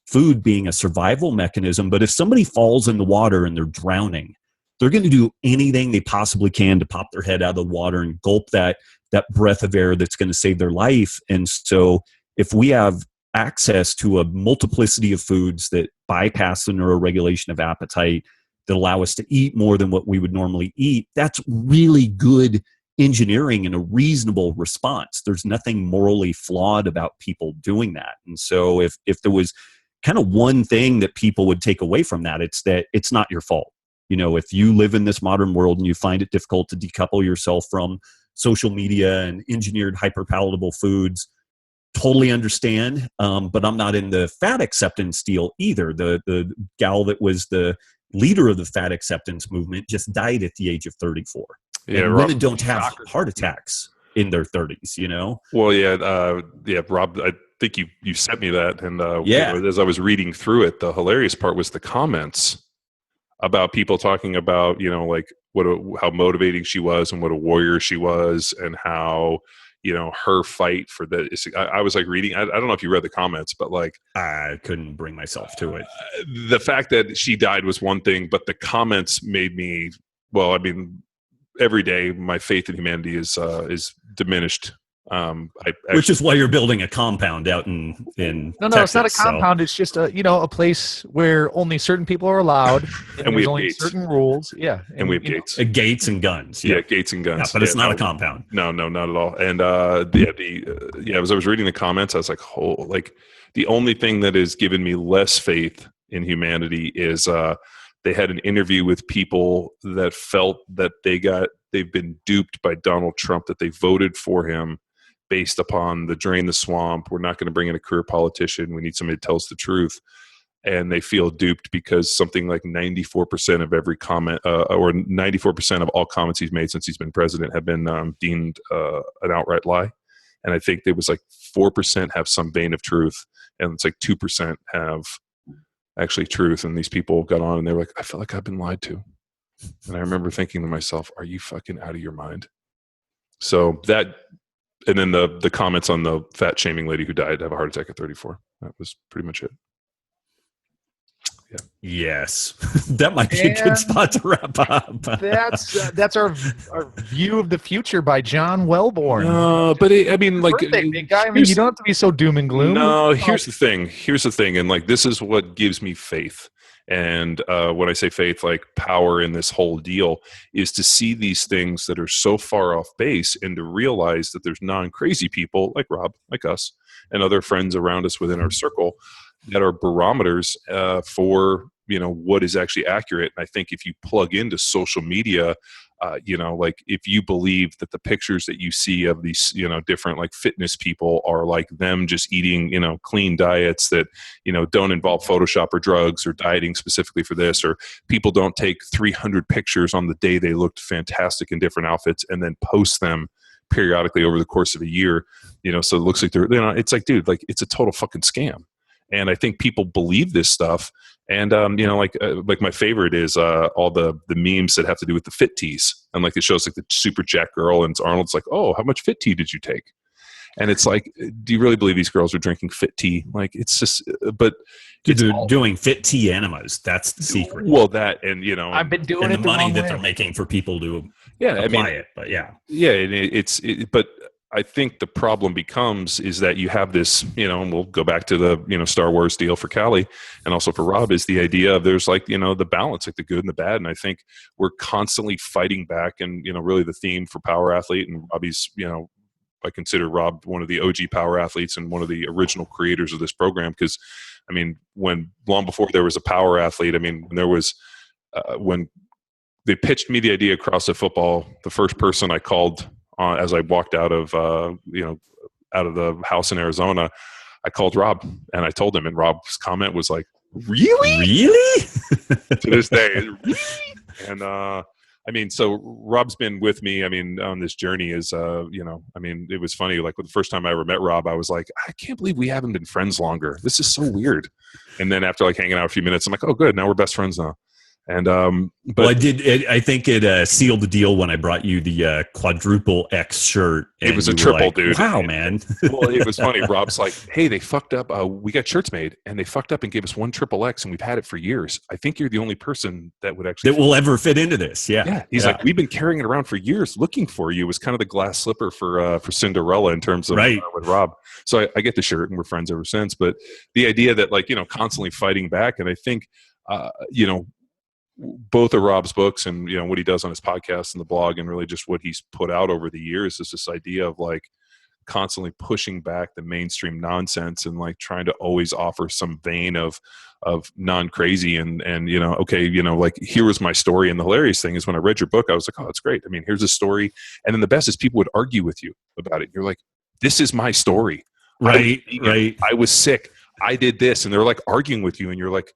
food being a survival mechanism. But if somebody falls in the water and they're drowning, they're going to do anything they possibly can to pop their head out of the water and gulp that breath of air that's going to save their life. And so if we have access to a multiplicity of foods that bypass the neuroregulation of appetite, that allow us to eat more than what we would normally eat, that's really good engineering and a reasonable response. There's nothing morally flawed about people doing that. And so if there was kind of one thing that people would take away from that, it's that it's not your fault. If you live in this modern world and you find it difficult to decouple yourself from social media and engineered hyperpalatable foods, totally understand. But I'm not in the fat acceptance deal either. The gal that was the leader of the fat acceptance movement just died at the age of 34. Yeah, and women don't have heart attacks in their 30s, Well, yeah, Rob, I think you sent me that. And as I was reading through it, the hilarious part was the comments about people talking about, like how motivating she was and what a warrior she was and how, her fight for the, I was like reading, I don't know if you read the comments, but like, I couldn't bring myself to it. The fact that she died was one thing, but the comments made me, every day my faith in humanity is diminished. Which is why you're building a compound out in No, Texas, it's not a compound. So. It's just a place where only certain people are allowed, and we there's have only gates. certain rules. Yeah, and we have gates, gates and guns. Yeah, gates and guns. Yeah, but it's not a compound. No, not at all. And as I was reading the comments, I was like, the only thing that has given me less faith in humanity is they had an interview with people that felt that they've been duped by Donald Trump, that they voted for him based upon the drain the swamp. We're not going to bring in a career politician. We need somebody that tells the truth. And they feel duped because something like 94% of every comment or 94% of all comments he's made since he's been president have been deemed an outright lie. And I think there was like 4% have some vein of truth. And it's like 2% have actually truth. And these people got on and they were like, I feel like I've been lied to. And I remember thinking to myself, are you fucking out of your mind? So that, and then the comments on the fat shaming lady who died to have a heart attack at 34. That was pretty much it. Yes, that might be a good spot to wrap up. That's our view of the future by John Wellborn. No, but I mean, like, Birthday, big guy. I mean, you don't have to be so doom and gloom. No, here's the thing, and like, this is what gives me faith. And when I say faith, like power in this whole deal, is to see these things that are so far off base and to realize that there's non-crazy people like Rob, like us, and other friends around us within our circle that are barometers for, what is actually accurate. And I think if you plug into social media, like if you believe that the pictures that you see of these, different like fitness people are like them just eating, clean diets that, don't involve Photoshop or drugs or dieting specifically for this, or people don't take 300 pictures on the day they looked fantastic in different outfits and then post them periodically over the course of a year, so it looks like they're, it's like, dude, like it's a total fucking scam. And I think people believe this stuff. And, like my favorite is all the memes that have to do with the fit teas. And like it shows like the super jack girl and Arnold's like, oh, how much fit tea did you take? And it's like, do you really believe these girls are drinking fit tea? Like it's just, but they're doing fit tea enemas. That's the secret. Well, that, and I've been doing and it the the money wrong that way. they're making for people to apply it. But yeah. And but I think the problem becomes is that you have this, and we'll go back to the, Star Wars deal for Callie and also for Rob, is the idea of there's like, the balance, like the good and the bad. And I think we're constantly fighting back. And, really the theme for Power Athlete, and Robbie's, I consider Rob one of the OG Power Athletes and one of the original creators of this program. Because, I mean, long before there was a Power Athlete, I mean, when there was, when they pitched me the idea of CrossFit football, the first person I called as I walked out of the house in Arizona, I called Rob and I told him, and Rob's comment was like, really? To this day, really? And I mean, so Rob's been with me, I mean, on this journey is, I mean, it was funny. Like the first time I ever met Rob, I was like, I can't believe we haven't been friends longer. This is so weird. And then after like hanging out a few minutes, I'm like, oh, good. Now we're best friends now. And but I think it sealed the deal when I brought you the quadruple X shirt. It was a triple, like, dude. Wow, man. Well, it was funny. Rob's like, hey, they fucked up. We got shirts made, and they fucked up and gave us one triple X, and we've had it for years. I think you're the only person that would actually will ever fit into this. Yeah. Yeah. He's like, we've been carrying it around for years, looking for you. It was kind of the glass slipper for Cinderella in terms of with Rob. So I get the shirt, and we're friends ever since. But the idea that like constantly fighting back, and I think both of Rob's books and what he does on his podcast and the blog and really just what he's put out over the years is this idea of like constantly pushing back the mainstream nonsense and like trying to always offer some vein of non-crazy and like here was my story. And the hilarious thing is when I read your book, I was like, oh, that's great. I mean, here's a story. And then the best is people would argue with you about it. You're like, this is my story. Right. I was sick. I did this. And they're like arguing with you. And you're like,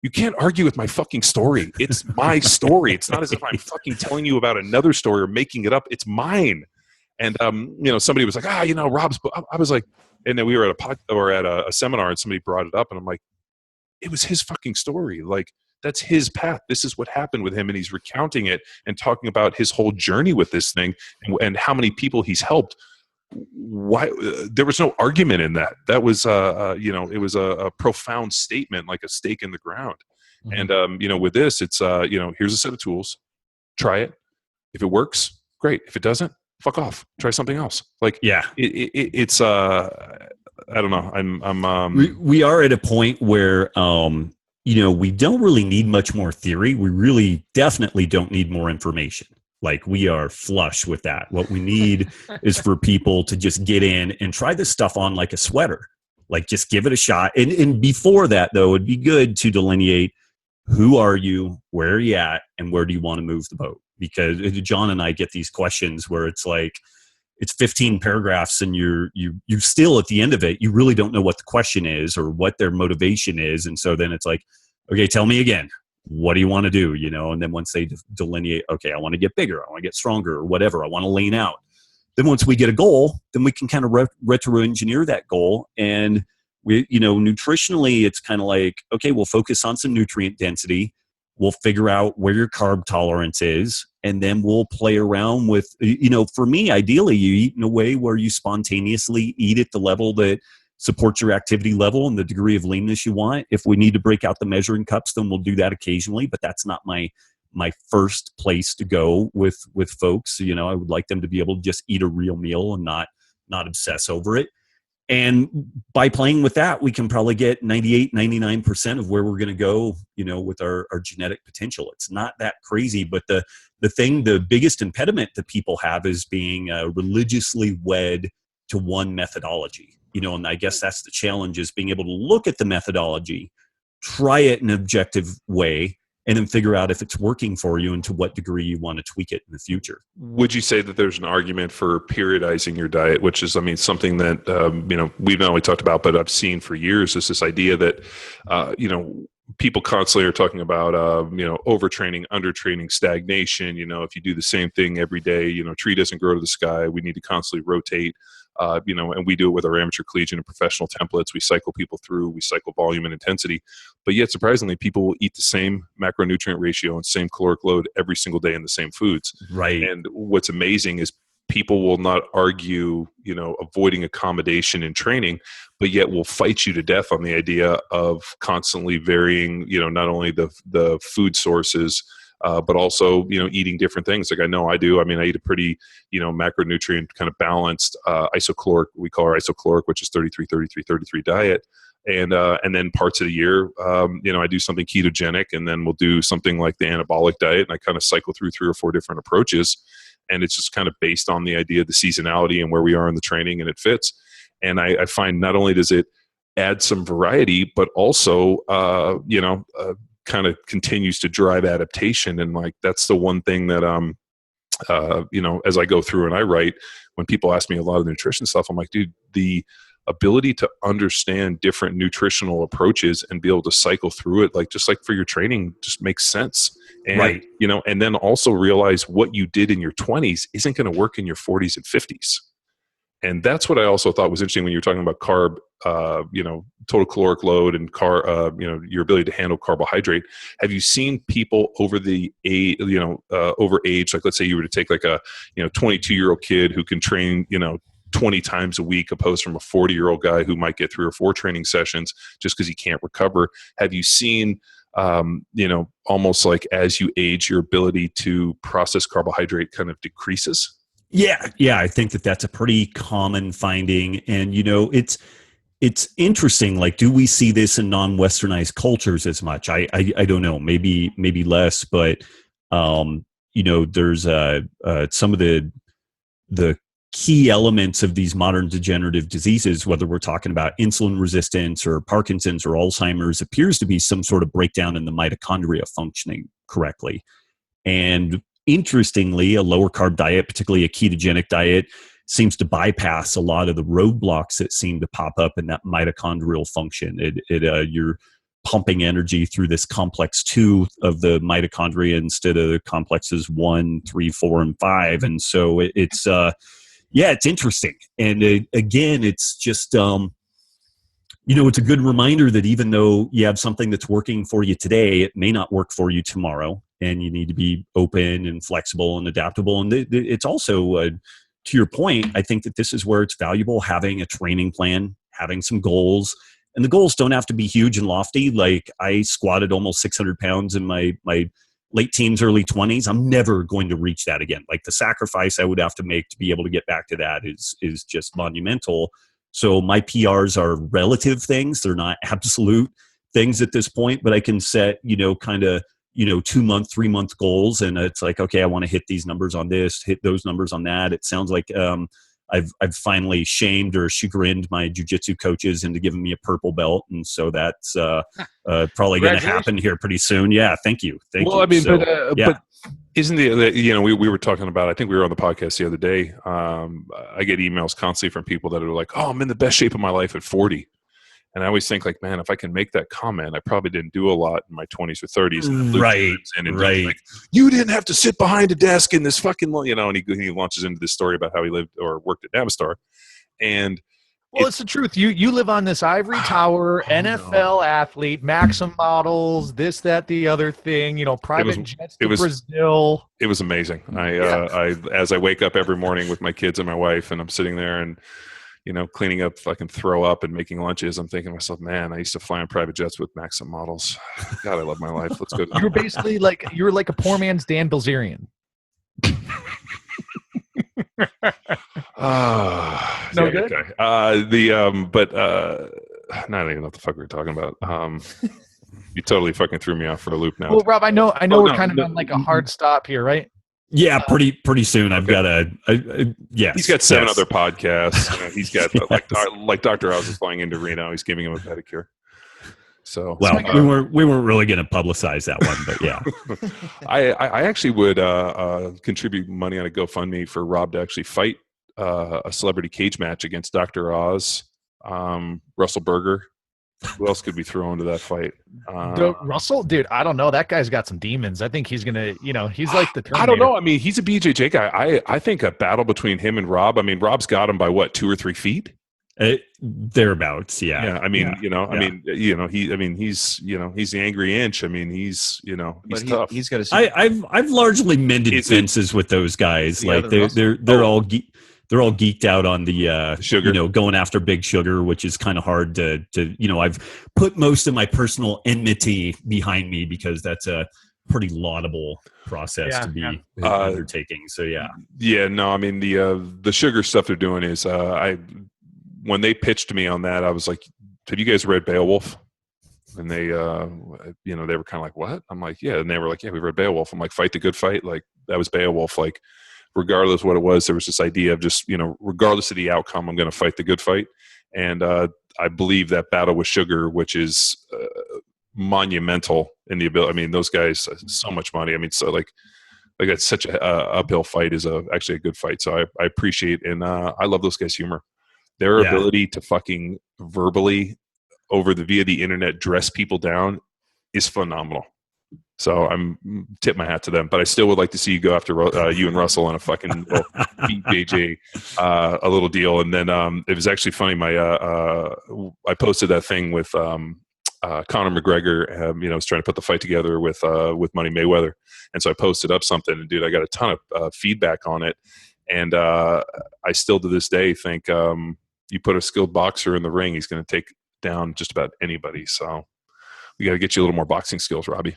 you can't argue with my fucking story. It's my story. It's not as if I'm fucking telling you about another story or making it up. It's mine. And somebody was like, Rob's book. I was like, and then we were at a seminar and somebody brought it up and I'm like, it was his fucking story. Like that's his path. This is what happened with him, and he's recounting it and talking about his whole journey with this thing and how many people he's helped. Why there was no argument in that. That was it was a profound statement, like a stake in the ground. Mm-hmm. And with this, it's here's a set of tools, try it. If it works, great. If it doesn't, fuck off, try something else. Like it's I don't know. We are at a point where we don't really need much more theory. We really definitely don't need more information. Like we are flush with that. What we need is for people to just get in and try this stuff on like a sweater. Like just give it a shot. And before that, though, it'd be good to delineate who are you, where are you at, and where do you want to move the boat? Because John and I get these questions where it's like it's 15 paragraphs and you still at the end of it, you really don't know what the question is or what their motivation is. And so then it's like, okay, tell me again. What do you want to do? And then once they delineate, okay, I want to get bigger, I want to get stronger or whatever, I want to lean out. Then once we get a goal, then we can kind of retro engineer that goal. And we, nutritionally, it's kind of like, okay, we'll focus on some nutrient density. We'll figure out where your carb tolerance is. And then we'll play around with, for me, ideally you eat in a way where you spontaneously eat at the level that supports your activity level and the degree of leanness you want. If we need to break out the measuring cups, then we'll do that occasionally, but that's not my first place to go with folks. You know, I would like them to be able to just eat a real meal and not obsess over it. And by playing with that, we can probably get 98, 99% of where we're going to go, you know, with our genetic potential. It's not that crazy, but the biggest impediment that people have is being religiously wed to one methodology, you know, and I guess that's the challenge, is being able to look at the methodology, try it in an objective way, and then figure out if it's working for you and to what degree you want to tweak it in the future. Would you say that there's an argument for periodizing your diet, which is, I mean, something that, you know, we've not only talked about, but I've seen for years, is this idea that, you know, people constantly are talking about, you know, overtraining, undertraining, stagnation. You know, if you do the same thing every day, you know, tree doesn't grow to the sky. We need to constantly rotate. You know, and we do it with our amateur, collegiate, and professional templates. We cycle people through, we cycle volume and intensity, but yet surprisingly, people will eat the same macronutrient ratio and same caloric load every single day in the same foods. Right. And what's amazing is people will not argue, you know, avoiding accommodation in training, but yet will fight you to death on the idea of constantly varying, you know, not only the food sources, but also, you know, eating different things. Like I know I do. I mean, I eat a pretty, you know, macronutrient kind of balanced isocaloric, we call our isocaloric, which is 33 diet. And then parts of the year, you know, I do something ketogenic, and then we'll do something like the anabolic diet. And I kind of cycle through 3 or 4 different approaches. And it's just kind of based on the idea of the seasonality and where we are in the training, and it fits. And I find not only does it add some variety, but also, you know, kind of continues to drive adaptation. And like, that's the one thing that, you know, as I go through and I write, when people ask me a lot of the nutrition stuff, I'm like, dude, the ability to understand different nutritional approaches and be able to cycle through it, like, just like for your training, just makes sense. And, right. You know, and then also realize what you did in your 20s isn't going to work in your 40s and 50s. And that's what I also thought was interesting when you were talking about carb, you know, total caloric load and you know, your ability to handle carbohydrate. Have you seen people over the age, you know, over age, like let's say you were to take like a, you know, 22-year-old kid who can train, you know, 20 times a week, opposed from a 40-year-old guy who might get 3 or 4 training sessions just because he can't recover? Have you seen, you know, almost like as you age, your ability to process carbohydrate kind of decreases? Yeah, I think that's a pretty common finding. And, you know, it's interesting. Like, do we see this in non-Westernized cultures as much? I don't know, maybe less, but, you know, there's some of the key elements of these modern degenerative diseases, whether we're talking about insulin resistance or Parkinson's or Alzheimer's, appears to be some sort of breakdown in the mitochondria functioning correctly. And interestingly, a lower carb diet, particularly a ketogenic diet, seems to bypass a lot of the roadblocks that seem to pop up in that mitochondrial function. You're pumping energy through this complex 2 of the mitochondria instead of the complexes 1, 3, 4, and 5. And so it's interesting. And again, it's just, you know, it's a good reminder that even though you have something that's working for you today, it may not work for you tomorrow. And you need to be open and flexible and adaptable. And it's also, to your point, I think that this is where it's valuable having a training plan, having some goals. And the goals don't have to be huge and lofty. Like, I squatted almost 600 pounds in my late teens, early 20s. I'm never going to reach that again. Like, the sacrifice I would have to make to be able to get back to that is just monumental. So my PRs are relative things. They're not absolute things at this point, but I can set, you know, kind of, you know, 2-month, 3-month goals. And it's like, okay, I want to hit these numbers on this, hit those numbers on that. It sounds like I've finally shamed or chagrined my jiu-jitsu coaches into giving me a purple belt. And so that's probably going to happen here pretty soon. Yeah. Thank you. Well, I mean, but isn't you know, we were talking about, I think we were on the podcast the other day. I get emails constantly from people that are like, oh, I'm in the best shape of my life at 40. And I always think, like, man, if I can make that comment, I probably didn't do a lot in my 20s or 30s. And right. Like, you didn't have to sit behind a desk in this fucking, you know, and he launches into this story about how he lived or worked at Navistar. And well, it's the truth. You live on this ivory tower, NFL athlete, Maxim models, this, that, the other thing, you know, private jets to Brazil. It was amazing. I as I wake up every morning with my kids and my wife, and I'm sitting there, and cleaning up fucking throw up and making lunches. I'm thinking to myself, man, I used to fly on private jets with Maxim models. God, I love my life. Let's go. You're basically you're like a poor man's Dan Bilzerian. No good. Okay. I don't even know what the fuck we were talking about. You totally fucking threw me off for a loop now. Well, Rob, I know we're kind of on like a hard stop here, right? Yeah, pretty soon. I've got yes. He's got 7 other podcasts. He's got like Dr. Oz is flying into Reno. He's giving him a pedicure. So we weren't really going to publicize that one, but yeah. I actually would contribute money on a GoFundMe for Rob to actually fight a celebrity cage match against Dr. Oz, Russell Berger. Who else could we throw into that fight? Russell, dude, I don't know. That guy's got some demons. I think he's gonna, he's like the Terminator. I don't know. I mean, he's a BJJ guy. I think a battle between him and Rob. I mean, Rob's got him by what, 2 or 3 feet? Thereabouts, yeah. Yeah, I mean, he's the angry inch. I mean, he's tough. He's got I've largely mended fences with those guys. Like they're all geeked out on the sugar, going after Big Sugar, which is kind of hard to I've put most of my personal enmity behind me because that's a pretty laudable process to be undertaking. So yeah. No, I mean the sugar stuff they're doing is when they pitched me on that, I was like, have you guys read Beowulf? And they they were kind of like, what? I'm like, yeah. And they were like, yeah, we read Beowulf. I'm like, fight the good fight. Like that was Beowulf. Like regardless of what it was, there was this idea of just, regardless of the outcome, I'm going to fight the good fight. And I believe that battle with Sugar, which is monumental in the ability. I mean, those guys, so much money. I mean, so like that's such a uphill fight is actually a good fight. So I appreciate, and I love those guys' humor. Their ability to fucking verbally via the internet dress people down is phenomenal. So I'm tip my hat to them, but I still would like to see you go after you and Russell on a fucking BJJ, a little deal. And then it was actually funny. I posted that thing with Conor McGregor. Was trying to put the fight together with Money Mayweather, and so I posted up something, and dude, I got a ton of feedback on it, and I still to this day think you put a skilled boxer in the ring, he's going to take down just about anybody. So we got to get you a little more boxing skills, Robbie.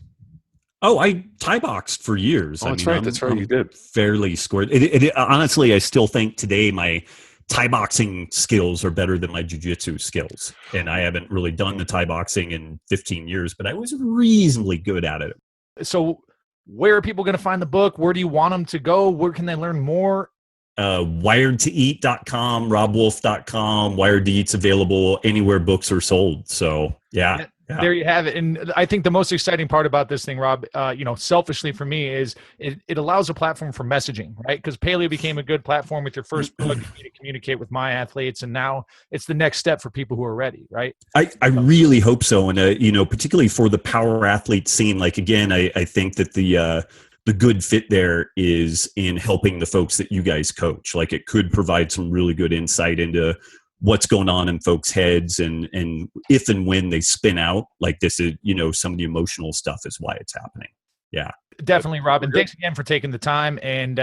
Oh, I Thai boxed for years. Oh, that's right. That's right. You did. Fairly squared. Honestly, I still think today my Thai boxing skills are better than my jiu-jitsu skills. And I haven't really done the Thai boxing in 15 years, but I was reasonably good at it. So where are people going to find the book? Where do you want them to go? Where can they learn more? wiredtoeat.com, robbwolf.com. Wired to Eat's available anywhere books are sold. So yeah. There you have it. And I think the most exciting part about this thing, Rob, selfishly for me, is it allows a platform for messaging, right? Because Paleo became a good platform with your first book to communicate with my athletes, and now it's the next step for people who are ready, right? I really hope so. And particularly for the power athlete scene, like again, I think that the good fit there is in helping the folks that you guys coach. Like it could provide some really good insight into what's going on in folks' heads and if and when they spin out, like this is, some of the emotional stuff is why it's happening. Yeah. Definitely, Robin. Thanks again for taking the time. And,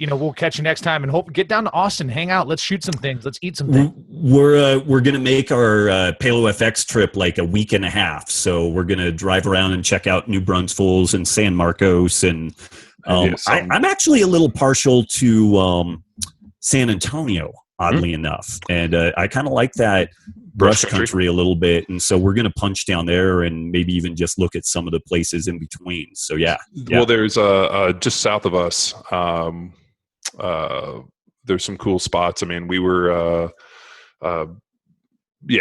we'll catch you next time and get down to Austin, hang out. Let's shoot some things. Let's eat some things. We're going to make our Paleo FX trip like a week and a half. So we're going to drive around and check out New Braunfels and San Marcos. And I'm actually a little partial to San Antonio, oddly enough. And I kind of like that brush country a little bit. And so we're going to punch down there and maybe even just look at some of the places in between. So, yeah. Well, there's just south of us, there's some cool spots. I mean, we were we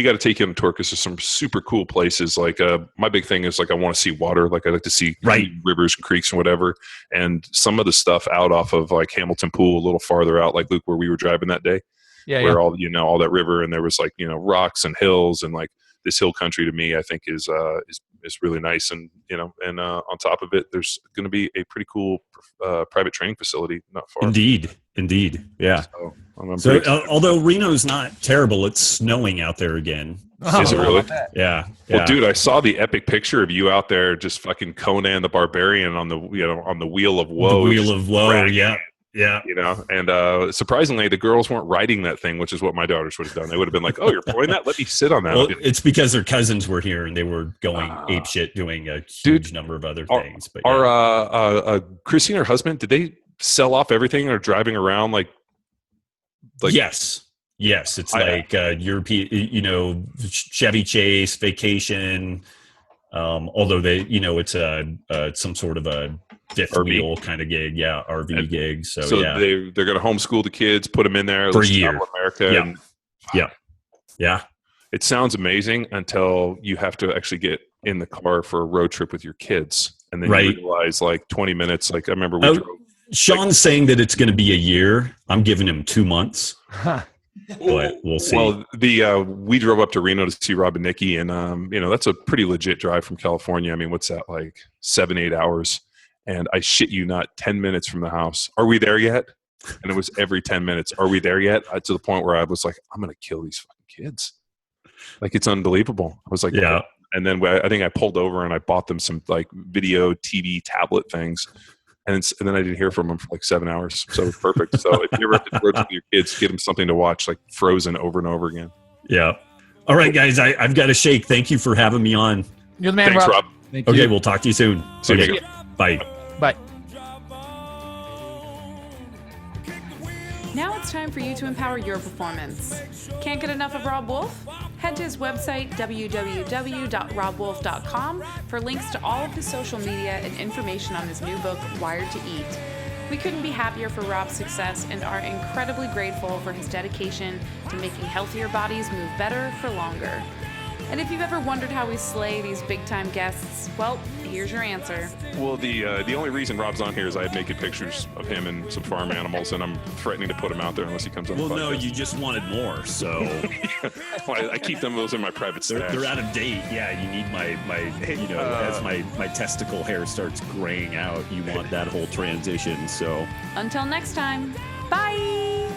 got to take you on a tour because there's some super cool places. Like my big thing is like I want to see water. Like I like to see rivers and creeks and whatever. And some of the stuff out off of like Hamilton Pool, a little farther out, like Luke, where we were driving that day, where all all that river and there was like rocks and hills and like this hill country to me I think is really nice. And on top of it, there's going to be a pretty cool private training facility not far. Indeed, yeah. So although Reno's not terrible, it's snowing out there again. Is it really? Yeah. Well, dude, I saw the epic picture of you out there, just fucking Conan the Barbarian on the on the Wheel of Woe. The Wheel of Woe, yeah. Yeah. You know, and surprisingly, the girls weren't riding that thing, which is what my daughters would have done. They would have been like, "Oh, you're pulling that? Let me sit on that." Well, it's because their cousins were here and they were going apeshit doing a huge number of other things. But Christine, her husband, did they sell off everything or driving around like yes, it's like European, you know, Chevy Chase vacation. Although they, you know, it's some sort of a fifth RV. wheel kind of gig, RV gig. So they're going to homeschool the kids, put them in there for a year, America. Yeah. It sounds amazing until you have to actually get in the car for a road trip with your kids, and then you realize like 20 minutes. Like I remember we drove. Sean's saying that it's going to be a year. I'm giving him 2 months. But we'll see. Well, we drove up to Reno to see Rob and Nikki, and you know, that's a pretty legit drive from California. I mean, what's that, like 7-8 hours? And I shit you not, 10 minutes from the house. Are we there yet? And it was every 10 minutes. Are we there yet? To the point where I was like, I'm gonna kill these fucking kids. Like, it's unbelievable. I was like, yeah. And then I think I pulled over and I bought them some like video TV tablet things. And then I didn't hear from them for like 7 hours. So it was perfect. So if you ever have to road trip with your kids, give them something to watch, like Frozen over and over again. Yeah. All right, guys, I've got to shake. Thank you for having me on. You're the man, Thanks, Rob. Okay, we'll talk to you soon. See you. Okay. Bye. Bye. Now it's time for you to empower your performance. Can't get enough of Robb Wolf? Head to his website, www.robbwolf.com, for links to all of his social media and information on his new book, Wired to Eat. We couldn't be happier for Robb's success and are incredibly grateful for his dedication to making healthier bodies move better for longer. And if you've ever wondered how we slay these big-time guests, well, here's your answer. Well, the only reason Rob's on here is I have naked pictures of him and some farm animals, and I'm threatening to put him out there unless he comes on. Well, the no, podcast. you just wanted more, so Well, I keep those in my private stash. they're out of date. Yeah, you need my you know, as my testicle hair starts graying out, you want that whole transition. So Until next time, bye!